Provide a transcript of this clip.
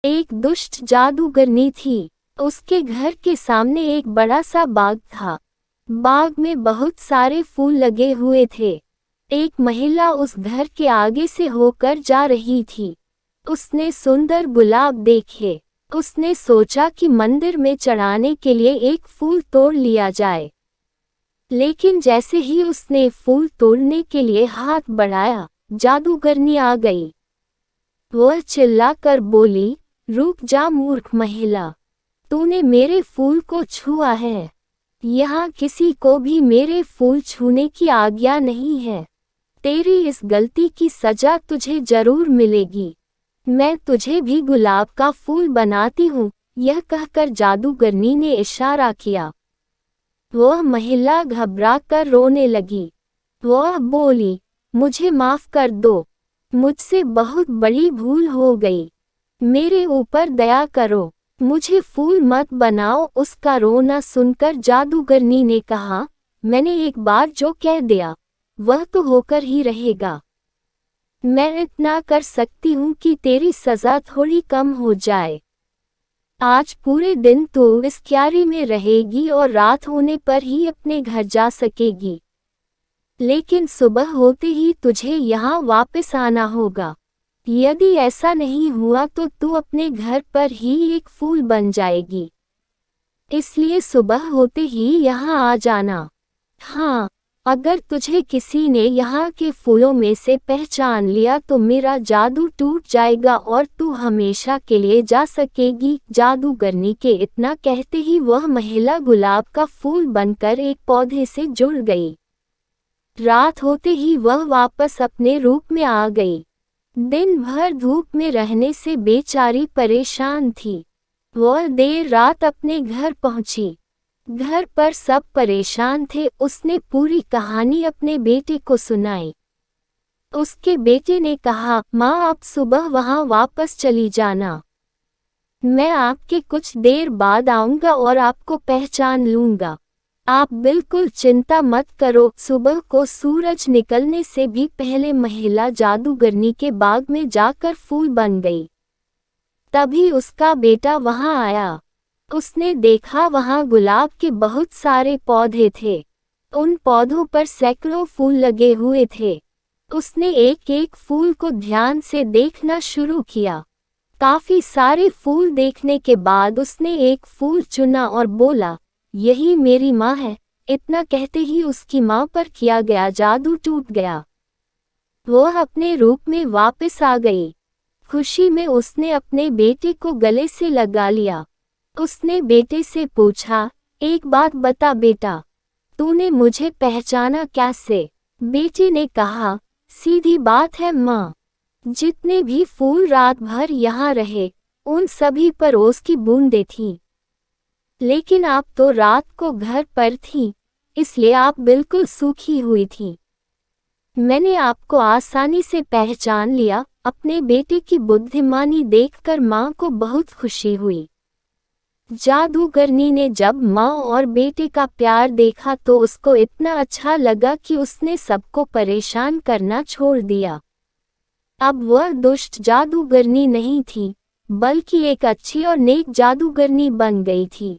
एक दुष्ट जादूगरनी थी। उसके घर के सामने एक बड़ा सा बाग था। बाग में बहुत सारे फूल लगे हुए थे। एक महिला उस घर के आगे से होकर जा रही थी। उसने सुंदर गुलाब देखे। उसने सोचा कि मंदिर में चढ़ाने के लिए एक फूल तोड़ लिया जाए। लेकिन जैसे ही उसने फूल तोड़ने के लिए हाथ बढ़ाया, जादूगरनी आ गई। वह चिल्लाकर बोली, रुक जा मूर्ख महिला, तूने मेरे फूल को छुआ है। यहाँ किसी को भी मेरे फूल छूने की आज्ञा नहीं है। तेरी इस गलती की सजा तुझे जरूर मिलेगी। मैं तुझे भी गुलाब का फूल बनाती हूँ। यह कहकर जादूगरनी ने इशारा किया। वह महिला घबराकर रोने लगी। वह बोली, मुझे माफ कर दो, मुझसे बहुत बड़ी भूल हो गई। मेरे ऊपर दया करो, मुझे फूल मत बनाओ। उसका रोना सुनकर जादूगरनी ने कहा, मैंने एक बार जो कह दिया वह तो होकर ही रहेगा। मैं इतना कर सकती हूँ कि तेरी सज़ा थोड़ी कम हो जाए। आज पूरे दिन तू इस क्यारी में रहेगी और रात होने पर ही अपने घर जा सकेगी। लेकिन सुबह होते ही तुझे यहाँ वापस आना होगा। यदि ऐसा नहीं हुआ तो तू अपने घर पर ही एक फूल बन जाएगी। इसलिए सुबह होते ही यहाँ आ जाना। हाँ, अगर तुझे किसी ने यहाँ के फूलों में से पहचान लिया तो मेरा जादू टूट जाएगा और तू हमेशा के लिए जा सकेगी। जादूगरनी के इतना कहते ही वह महिला गुलाब का फूल बनकर एक पौधे से जुड़ गई। रात होते ही वह वापस अपने रूप में आ गई। दिन भर धूप में रहने से बेचारी परेशान थी। वह देर रात अपने घर पहुंची। घर पर सब परेशान थे। उसने पूरी कहानी अपने बेटे को सुनाई। उसके बेटे ने कहा, माँ आप सुबह वहाँ वापस चली जाना। मैं आपके कुछ देर बाद आऊँगा और आपको पहचान लूँगा। आप बिल्कुल चिंता मत करो। सुबह को सूरज निकलने से भी पहले महिला जादूगरनी के बाग में जाकर फूल बन गई। तभी उसका बेटा वहाँ आया। उसने देखा वहाँ गुलाब के बहुत सारे पौधे थे। उन पौधों पर सैकड़ों फूल लगे हुए थे। उसने एक एक फूल को ध्यान से देखना शुरू किया। काफी सारे फूल देखने के बाद उसने एक फूल चुना और बोला, यही मेरी माँ है। इतना कहते ही उसकी माँ पर किया गया जादू टूट गया। वह अपने रूप में वापस आ गई। खुशी में उसने अपने बेटे को गले से लगा लिया। उसने बेटे से पूछा, एक बात बता बेटा, तूने मुझे पहचाना कैसे? बेटे ने कहा, सीधी बात है माँ, जितने भी फूल रात भर यहाँ रहे उन सभी पर ओस की बूंदें थीं। लेकिन आप तो रात को घर पर थीं, इसलिए आप बिल्कुल सूखी हुई थीं। मैंने आपको आसानी से पहचान लिया। अपने बेटे की बुद्धिमानी देखकर माँ को बहुत खुशी हुई। जादूगरनी ने जब माँ और बेटे का प्यार देखा तो उसको इतना अच्छा लगा कि उसने सबको परेशान करना छोड़ दिया। अब वह दुष्ट जादूगरनी नहीं थी, बल्कि एक अच्छी और नेक जादूगरनी बन गई थी।